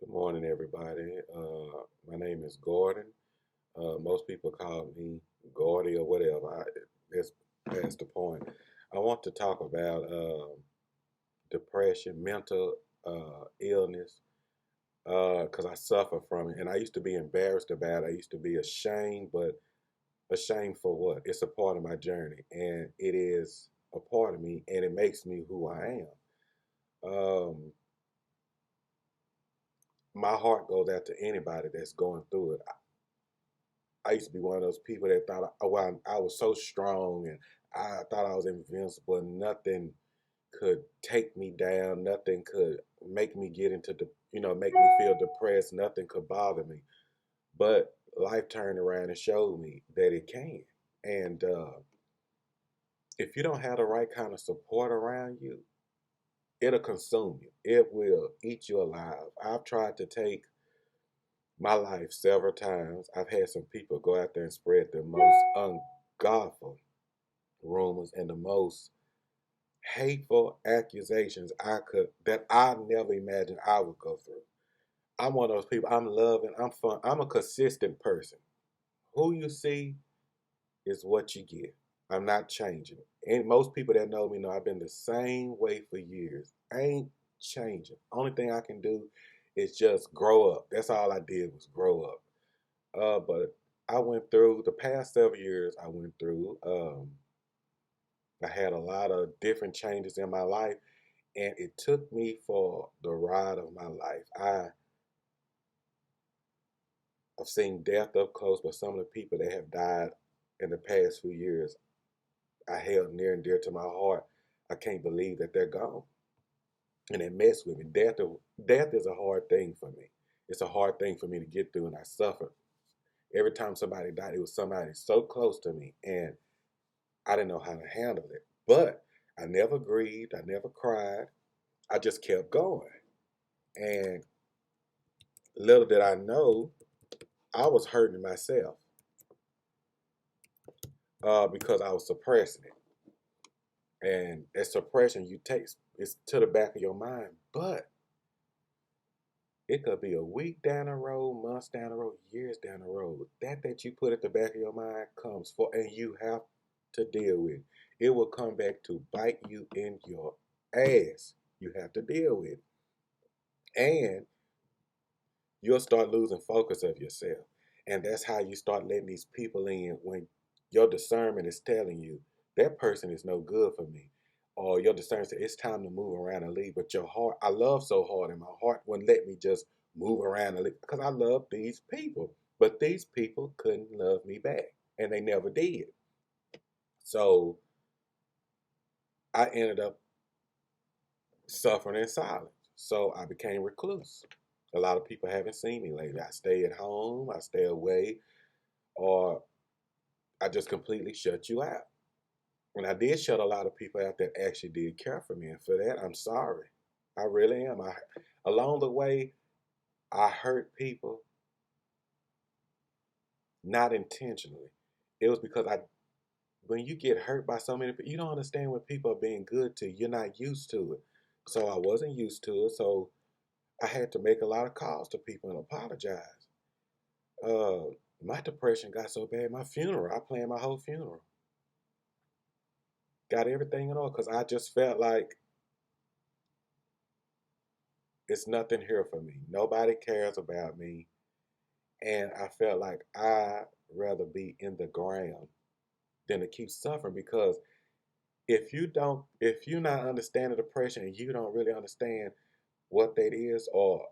Good morning, everybody. My name is Gordon. Most people call me Gordy or whatever. That's past the point. I want to talk about depression, mental illness, because I suffer from it. And I used to be embarrassed about it. I used to be ashamed, but ashamed for what? It's a part of my journey, and it is a part of me, and it makes me who I am. My heart goes out to anybody that's going through it. I used to be one of those people that thought, oh, well, I was so strong and I thought I was invincible. Nothing could take me down. Nothing could make me get into make me feel depressed. Nothing could bother me. But life turned around and showed me that it can. And if you don't have the right kind of support around you, it'll consume you. It will eat you alive. I've tried to take my life several times. I've had some people go out there and spread the most ungodful rumors and the most hateful accusations I never imagined I would go through. I'm one of those people. I'm loving. I'm fun. I'm a consistent person. Who you see is what you get. I'm not changing. And most people that know me know I've been the same way for years. I ain't changing. Only thing I can do is just grow up. That's all I did was grow up. But I went through the past several years. I went through. I had a lot of different changes in my life, and it took me for the ride of my life. I've seen death up close, but some of the people that have died in the past few years, I held near and dear to my heart. I can't believe that they're gone, and it messed with me. Death is a hard thing for me. It's a hard thing for me to get through, and I suffered. Every time somebody died, it was somebody so close to me, and I didn't know how to handle it. But I never grieved. I never cried. I just kept going. And little did I know, I was hurting myself because I was suppressing it. And that suppression you take is to the back of your mind. But it could be a week down the road, months down the road, years down the road. That you put at the back of your mind comes for, and you have to deal with. It will come back to bite you in your ass. You have to deal with. And you'll start losing focus of yourself. And that's how you start letting these people in when your discernment is telling you that person is no good for me. Or your discernment says it's time to move around and leave. But your heart, I love so hard, and my heart wouldn't let me just move around and leave because I love these people. But these people couldn't love me back, and they never did. So I ended up suffering in silence. So I became recluse. A lot of people haven't seen me lately. I stay at home, I stay away, or I just completely shut you out. And I did shut a lot of people out that actually did care for me. And for that, I'm sorry. I really am. Along the way, I hurt people, not intentionally. It was because when you get hurt by so many people, you don't understand when people are being good to you. You're not used to it. So I wasn't used to it. So I had to make a lot of calls to people and apologize. Uh, my depression got so bad, my funeral, I planned my whole funeral. Got everything in all because I just felt like it's nothing here for me. Nobody cares about me. And I felt like I'd rather be in the ground than to keep suffering because if you're not understanding depression and you don't really understand what that is or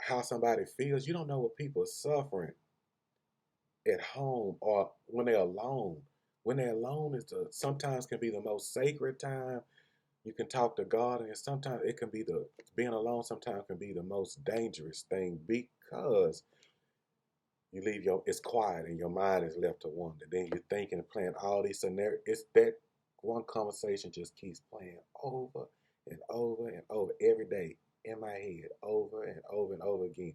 how somebody feels, you don't know what people are suffering at home or when they're alone. When they're alone is sometimes can be the most sacred time you can talk to God, and sometimes it can be the being alone. Sometimes can be the most dangerous thing because you leave it's quiet and your mind is left to wander. Then you're thinking and playing all these scenarios. It's that one conversation just keeps playing over and over and over every day in my head, over and over and over again.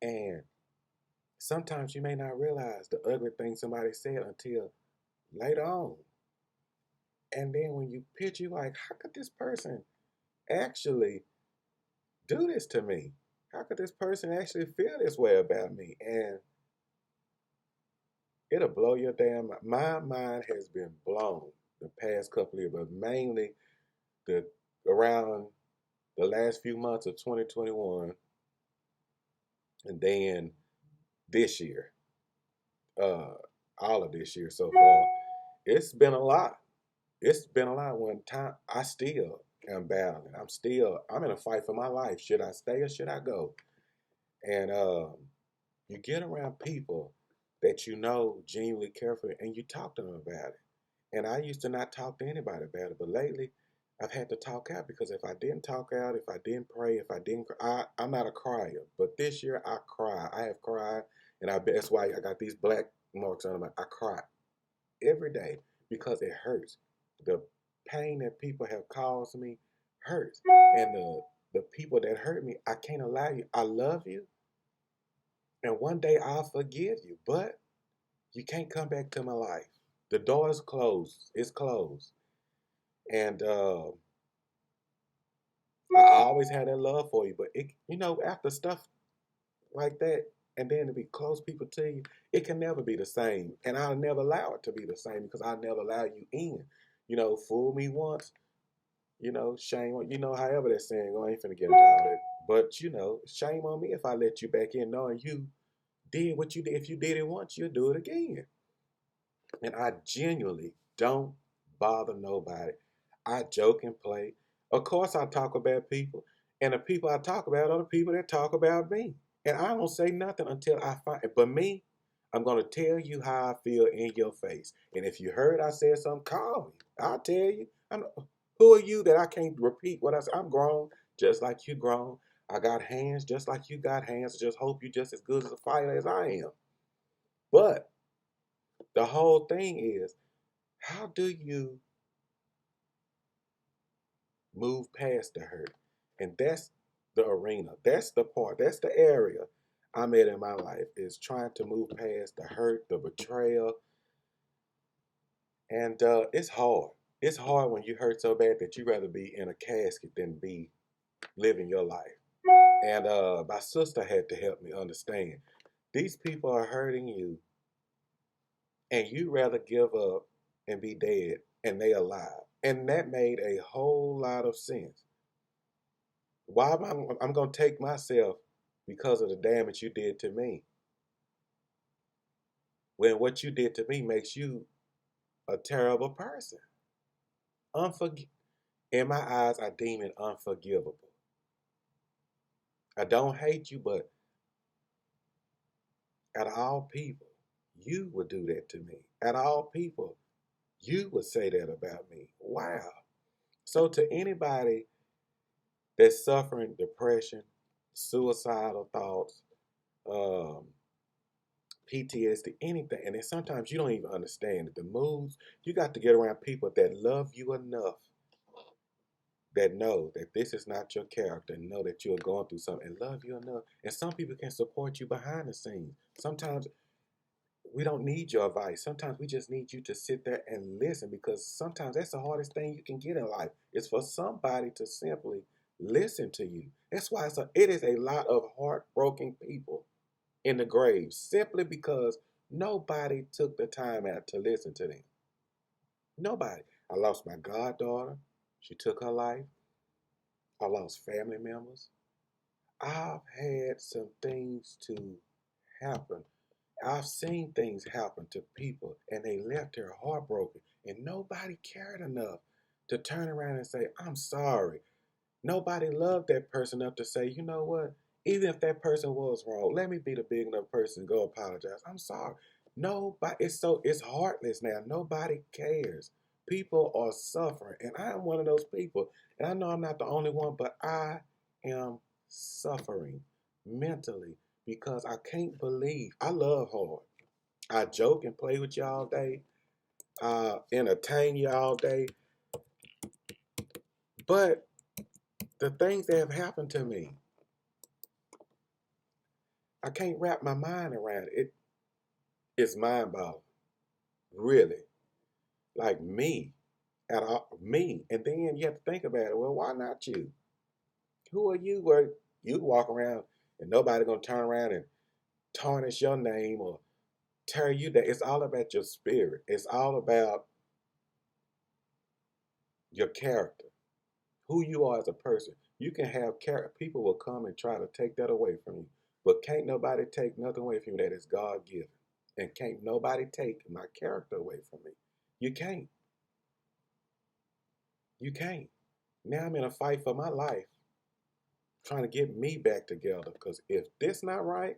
And sometimes you may not realize the ugly thing somebody said until later on. And then when you picture, like, how could this person actually do this to me? how could this person actually feel this way about me? And it'll blow your damn mind. My mind has been blown the past couple of years, but mainly the around the last few months of 2021, and then this year, uh, all of this year so far. It's been a lot. It's been a lot. One time, I still am battling. I'm in a fight for my life. Should I stay or should I go? And you get around people that you know genuinely care for, and you talk to them about it. And I used to not talk to anybody about it, but lately I've had to talk out because if I didn't talk out, if I didn't pray, if I didn't, I'm not a crier. But this year I cry. I have cried, and that's why I got these black marks on my. I cry every day because it hurts. The pain that people have caused me hurts, and the people that hurt me, I can't allow you. I love you, and one day I'll forgive you, but you can't come back to my life. The door is closed. It's closed. And I always had that love for you, but after stuff like that, and then to be close people to you, it can never be the same. And I'll never allow it to be the same because I'll never allow you in. Fool me once, shame on however that saying go. I ain't finna get into all that. But shame on me if I let you back in knowing you did what you did. If you did it once, you'll do it again. And I genuinely don't bother nobody. I joke and play. Of course, I talk about people, and the people I talk about are the people that talk about me. And I don't say nothing until I find it. But me, I'm going to tell you how I feel in your face. And if you heard I said something, call me. I'll tell you. Who are you that I can't repeat what I said? I'm grown just like you grown. I got hands just like you got hands. I just hope you just as good as a fighter as I am. But the whole thing is, how do you move past the hurt? And that's the arena. That's the part. That's the area I'm at in my life, is trying to move past the hurt, the betrayal. And it's hard. It's hard when you hurt so bad that you'd rather be in a casket than be living your life. And my sister had to help me understand. These people are hurting you, and you rather give up and be dead, and they alive. And that made a whole lot of sense. Why am I'm gonna take myself because of the damage you did to me? When what you did to me makes you a terrible person. In my eyes, I deem it unforgivable. I don't hate you, but out of all people, you would do that to me. Out of all people, you would say that about me. Wow. So to anybody that's suffering depression, suicidal thoughts, um, PTSD, anything. And then sometimes you don't even understand it. The moods, you got to get around people that love you enough, that know that this is not your character, and know that you're going through something, and love you enough. And some people can support you behind the scenes. Sometimes we don't need your advice. Sometimes we just need you to sit there and listen, because sometimes that's the hardest thing you can get in life, is for somebody to simply listen to you. That's why it is a lot of heartbroken people in the grave, simply because nobody took the time out to listen to them. Nobody. I lost my goddaughter. She took her life. I lost family members. I've had some things to happen. I've seen things happen to people, and they left here heartbroken, and nobody cared enough to turn around and say, I'm sorry. Nobody loved that person enough to say, you know what? Even if that person was wrong, let me be the big enough person to go apologize. I'm sorry. Nobody, it's heartless now. Nobody cares. People are suffering, and I am one of those people. And I know I'm not the only one, but I am suffering mentally because I can't believe. I love hard. I joke and play with you all day. I entertain you all day. But the things that have happened to me, I can't wrap my mind around it. It's mind boggling, really. Like me, me. And then you have to think about it. Well, why not you? Who are you? Where you walk around And nobody gonna turn around and tarnish your name or tear you down. It's all about your spirit. It's all about your character, who you are as a person. You can have character. People will come and try to take that away from you. But can't nobody take nothing away from you that is God given. And can't nobody take my character away from me. You can't. You can't. Now I'm in a fight for my life, trying to get me back together. Because if this not right,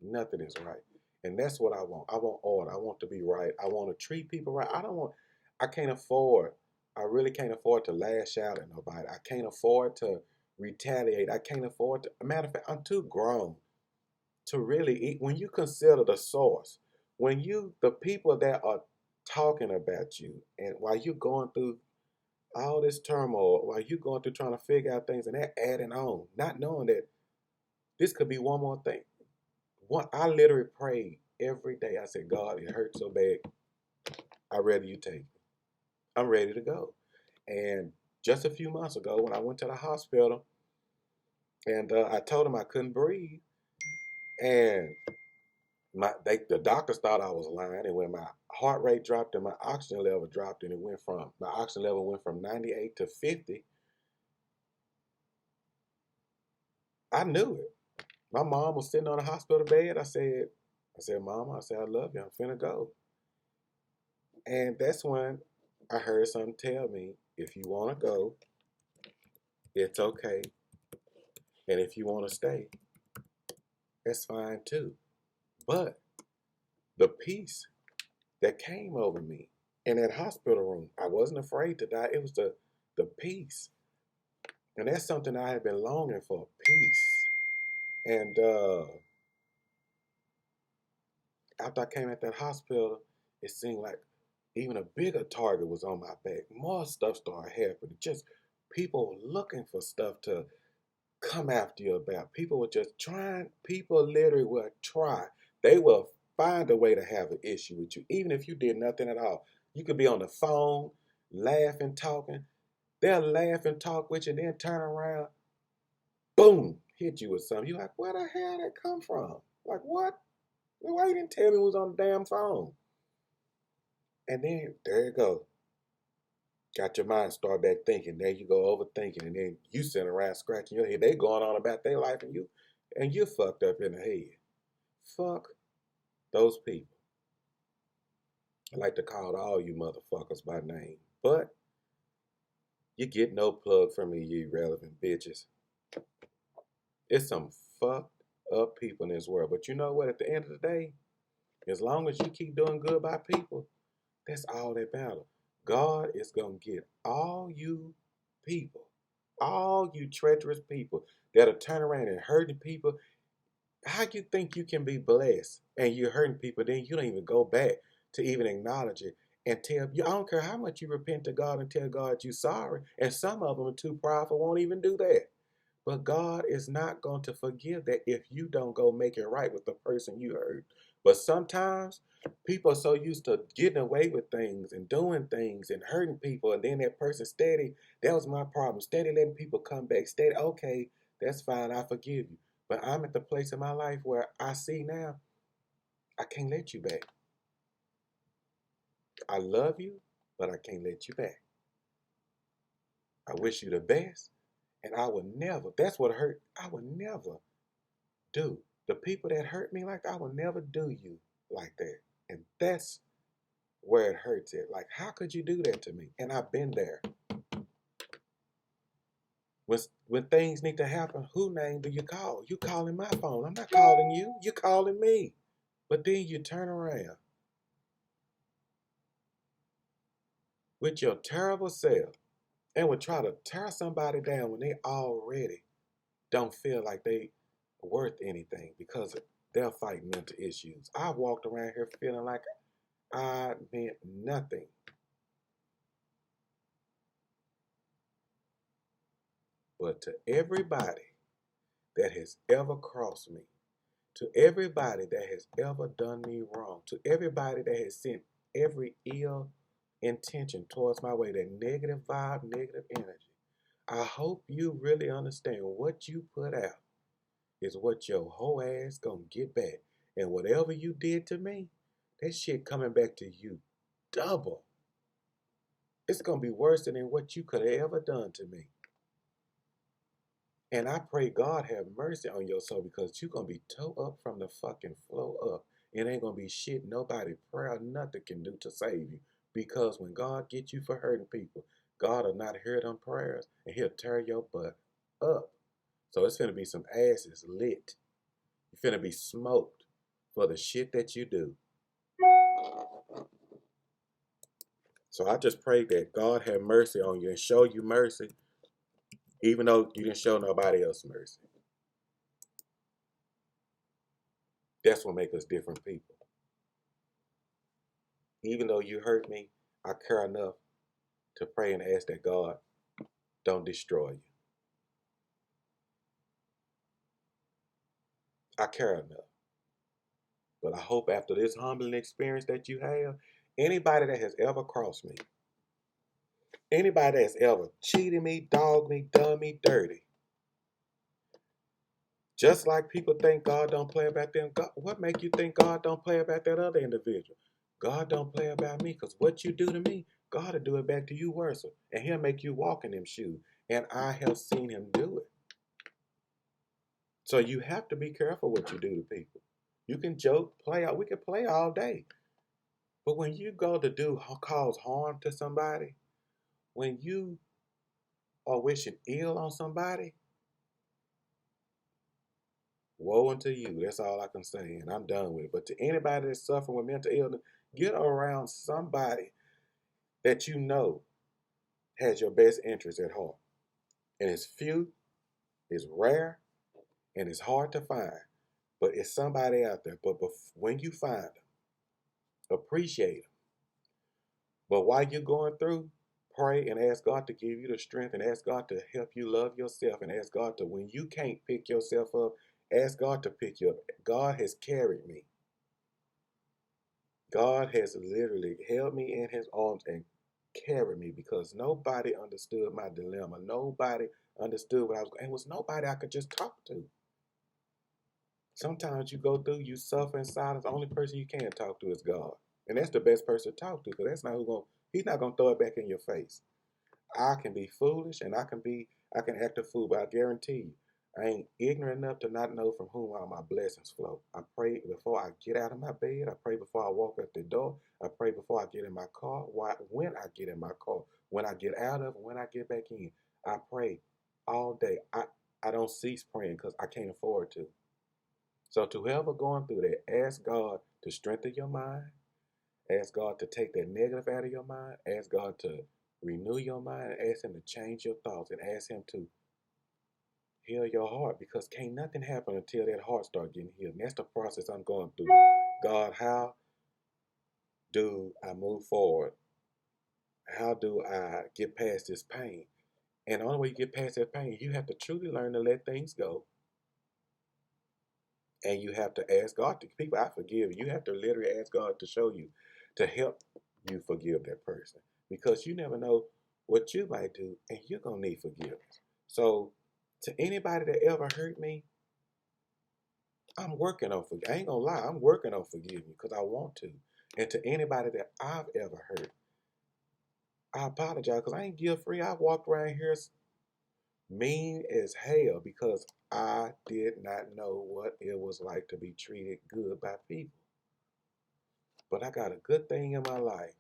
nothing is right. And that's what I want. I want order. I want to be right. I want to treat people right. I can't afford, I really can't afford to lash out at nobody. I can't afford to retaliate. I can't afford to, matter of fact, I'm too grown to really eat. When you consider the source, the people that are talking about you, and while you're going through all this turmoil, while you're going through trying to figure out things and they're adding on, not knowing that this could be one more thing. I literally prayed every day. I said, God, it hurts so bad. I'd rather you take it. I'm ready to go. And just a few months ago, when I went to the hospital and I told them I couldn't breathe, and the doctors thought I was lying. And when my heart rate dropped and my oxygen level dropped, and my oxygen level went from 98 to 50, I knew it. My mom was sitting on the hospital bed. I said, Mama, I said, I love you. I'm finna go. And that's when I heard something tell me, if you want to go, it's okay. And if you want to stay, that's fine too. But the peace that came over me in that hospital room, I wasn't afraid to die. It was the peace. And that's something I have been longing for, peace. And after I came at that hospital, it seemed like even a bigger target was on my back. More stuff started happening. Just people looking for stuff to come after you about. People were just trying, people literally will try. They will find a way to have an issue with you, even if you did nothing at all. You could be on the phone, laughing, talking. They'll laugh and talk with you, and then turn around, boom, hit you with something. You're like, where the hell did that come from? Like, what? Why you didn't tell me it was on the damn phone? And then, there you go. Got your mind start back thinking. There you go, overthinking, and then you sitting around scratching your head. They going on about their life, and you fucked up in the head. Fuck those people. I like to call all you motherfuckers by name, but you get no plug from me, you irrelevant bitches. It's some fucked up people in this world, but you know what? At the end of the day, as long as you keep doing good by people, that's all that matters. God is gonna get all you people, all you treacherous people that'll turn around and hurting people. How you think you can be blessed and you're hurting people, then you don't even go back to even acknowledge it and tell you? I don't care how much you repent to God and tell God you're sorry, and some of them are too prideful, won't even do that. But God is not going to forgive that if you don't go make it right with the person you hurt. But sometimes people are so used to getting away with things and doing things and hurting people, and then that person steady, that was my problem, steady letting people come back, steady, okay, that's fine, I forgive you. But I'm at the place in my life where I see now, I can't let you back. I love you, but I can't let you back. I wish you the best, and I would never, that's what hurt, I would never do. The people that hurt me like that, I will never do you like that. And that's where it hurts it. Like, how could you do that to me? And I've been there. When things need to happen, who name do you call? You calling my phone. I'm not calling you. You calling me. But then you turn around with your terrible self and would try to tear somebody down when they already don't feel like they worth anything because they're fighting mental issues. I walked around here feeling like I meant nothing. But to everybody that has ever crossed me, to everybody that has ever done me wrong, to everybody that has sent every ill intention towards my way, that negative vibe, negative energy, I hope you really understand what you put out is what your whole ass gonna get back. And whatever you did to me, that shit coming back to you double. It's gonna be worse than what you could have ever done to me. And I pray God have mercy on your soul because you're gonna be toe up from the fucking flow up. It ain't gonna be shit nobody prayer nothing can do to save you. Because when God gets you for hurting people, God will not hear them prayers and he'll tear your butt up. So it's gonna be some asses lit. You're finna be smoked for the shit that you do. So I just pray that God have mercy on you and show you mercy, even though you didn't show nobody else mercy. That's what makes us different people. Even though you hurt me, I care enough to pray and ask that God don't destroy you. I care enough. But I hope after this humbling experience that you have, anybody that has ever crossed me, anybody that's ever cheated me, dogged me, done me dirty, just like people think God don't play about them, God, what make you think God don't play about that other individual? God don't play about me because what you do to me, God will do it back to you worse. And he'll make you walk in them shoes. And I have seen him do it. So you have to be careful what you do to people. You can joke, play out. We can play all day. But when you go to cause harm to somebody, when you are wishing ill on somebody, woe unto you. That's all I can say. And I'm done with it. But to anybody that's suffering with mental illness, get around somebody that you know has your best interest at heart. And it's few, it's rare, and it's hard to find. But it's somebody out there. But when you find them, appreciate them. But while you're going through, pray and ask God to give you the strength and ask God to help you love yourself and ask God to, when you can't pick yourself up, ask God to pick you up. God has carried me. God has literally held me in his arms and carried me because nobody understood my dilemma. Nobody understood what I was going. And it was nobody I could just talk to. Sometimes you go through, you suffer in silence. The only person you can talk to is God. And that's the best person to talk to because that's not he's not going to throw it back in your face. I can be foolish and I can act a fool, but I guarantee you, I ain't ignorant enough to not know from whom all my blessings flow. I pray before I get out of my bed. I pray before I walk out the door. I pray before I get in my car. When I get in my car, when I get out of it, when I get back in, I pray all day. I don't cease praying because I can't afford to. So to whoever going through that, ask God to strengthen your mind. Ask God to take that negative out of your mind. Ask God to renew your mind. Ask him to change your thoughts and ask him to heal your heart because can't nothing happen until that heart start getting healed. And that's the process I'm going through. God, how do I move forward? How do I get past this pain? And the only way you get past that pain, you have to truly learn to let things go. And you have to ask God to, people, I forgive you. You have to literally ask God to show you, to help you forgive that person. Because you never know what you might do, and you're going to need forgiveness. So, to anybody that ever hurt me, I'm working on forgiveness. I ain't going to lie, I'm working on forgiving because I want to. And to anybody that I've ever hurt, I apologize because I ain't guilt free. I walked around here mean as hell because I did not know what it was like to be treated good by people. But I got a good thing in my life,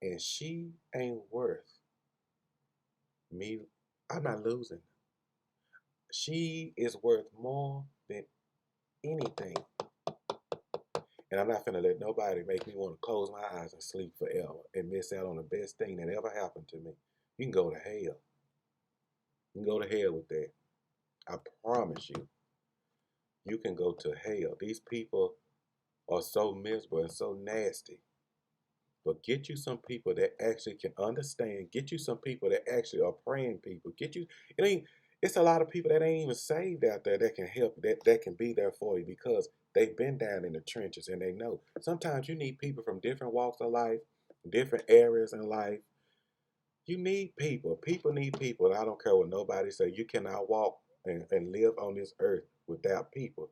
and she ain't worth me. I'm not losing. She is worth more than anything. And I'm not finna let nobody make me want to close my eyes and sleep forever and miss out on the best thing that ever happened to me. You can go to hell. You can go to hell with that. I promise you. You can go to hell. These people are so miserable and so nasty. But get you some people that actually can understand. Get you some people that actually are praying people. It's a lot of people that ain't even saved out there that can help, that can be there for you because they've been down in the trenches and they know. Sometimes you need people from different walks of life, different areas in life. You need people. People need people. I don't care what nobody say. You cannot walk and live on this earth without people.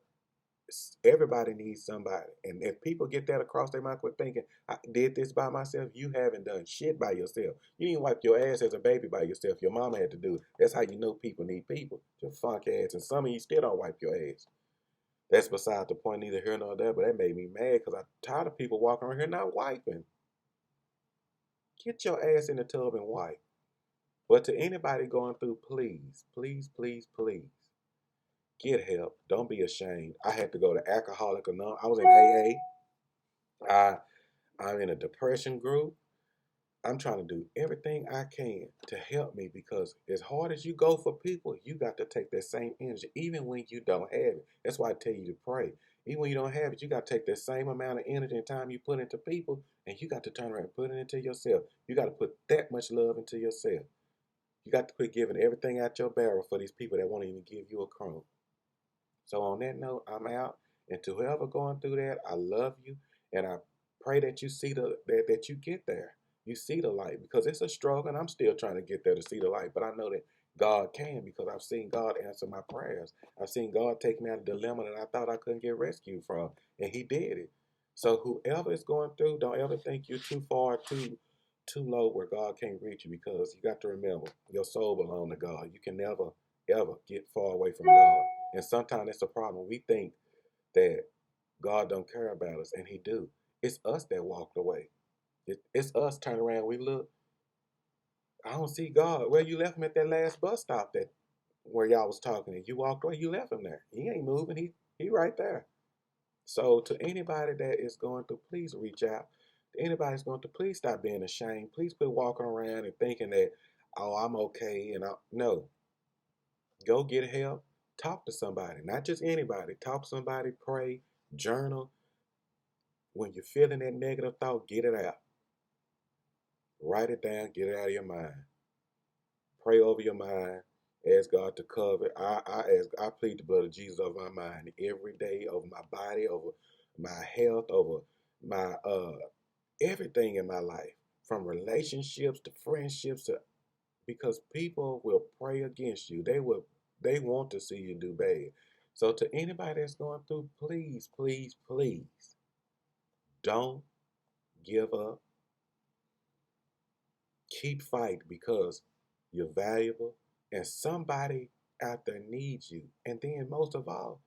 Everybody needs somebody. And if people get that across their mind, quit thinking, I did this by myself. You haven't done shit by yourself. You didn't wipe your ass as a baby by yourself. Your mama had to do it. That's how you know people need people. Your funk ass. And some of you still don't wipe your ass. That's beside the point, neither here nor there, but that made me mad because I'm tired of people walking around here not wiping. Get your ass in the tub and wipe. But to anybody going through, please, please, please, please, get help. Don't be ashamed. I had to go to Alcoholic Anonymous. I was in AA. I'm in a depression group. I'm trying to do everything I can to help me because as hard as you go for people, you got to take that same energy, even when you don't have it. That's why I tell you to pray. Even when you don't have it, you got to take that same amount of energy and time you put into people, and you got to turn around and put it into yourself. You got to put that much love into yourself. You got to quit giving everything out your barrel for these people that won't even give you a crumb. So on that note, I'm out. And to whoever going through that, I love you, and I pray that you see that you get there. You see the light because it's a struggle, and I'm still trying to get there to see the light. But I know that God can because I've seen God answer my prayers. I've seen God take me out of a dilemma that I thought I couldn't get rescued from, and He did it. So whoever is going through, don't ever think you're too far, too low where God can't reach you because you got to remember your soul belongs to God. You can never ever get far away from God. And sometimes it's a problem. We think that God don't care about us, and He do. It's us that walked away. It's us turn around. We look. I don't see God. Well, you left him at that last bus stop that where y'all was talking, and you walked away. You left him there. He ain't moving. He right there. So to anybody that is going through, please reach out. To anybody that's going through, please stop being ashamed. Please quit walking around and thinking that, oh, I'm okay. No, go get help. Talk to somebody, not just anybody. Talk to somebody, pray, journal. When you're feeling that negative thought, get it out. Write it down, get it out of your mind. Pray over your mind. Ask God to cover it. I plead the blood of Jesus over my mind every day, over my body, over my health, over my everything in my life. From relationships to friendships to because people will pray against you. They want to see you do bad. So to anybody that's going through, please, please, please don't give up. Keep fighting because you're valuable and somebody out there needs you. And then most of all,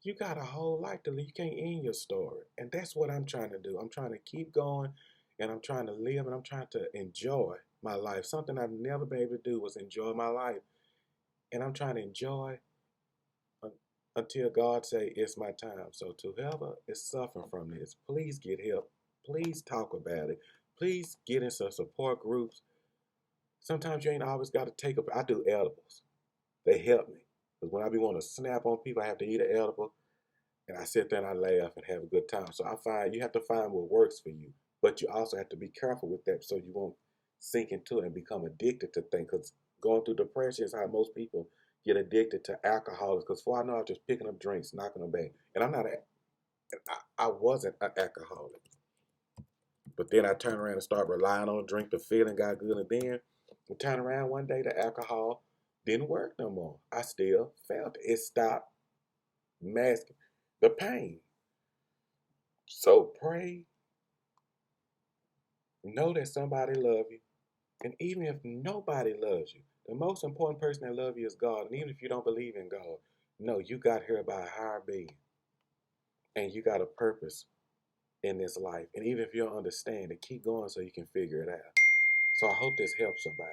you got a whole life to live. You can't end your story. And that's what I'm trying to do. I'm trying to keep going and I'm trying to live and I'm trying to enjoy my life. Something I've never been able to do was enjoy my life. And I'm trying to enjoy until God say it's my time. So to whoever is suffering from this, please get help. Please talk about it. Please get in some support groups. Sometimes you ain't always got to take up. I do edibles. They help me. Because when I be wanting to snap on people, I have to eat an edible. And I sit there and I laugh and have a good time. So I find you have to find what works for you. But you also have to be careful with that so you won't sink into it and become addicted to things. Because going through depression is how most people get addicted to alcohol. Because for I know I was just picking up drinks, knocking them back. And I wasn't an alcoholic. But then I turned around and started relying on a drink. The feeling got good. And then I turned around one day, the alcohol didn't work no more. I still felt it. It stopped masking the pain. So pray, know that somebody loves you. And even if nobody loves you, the most important person that loves you is God. And even if you don't believe in God, no, you got here by a higher being. And you got a purpose in this life. And even if you don't understand it, keep going so you can figure it out. So I hope this helps somebody.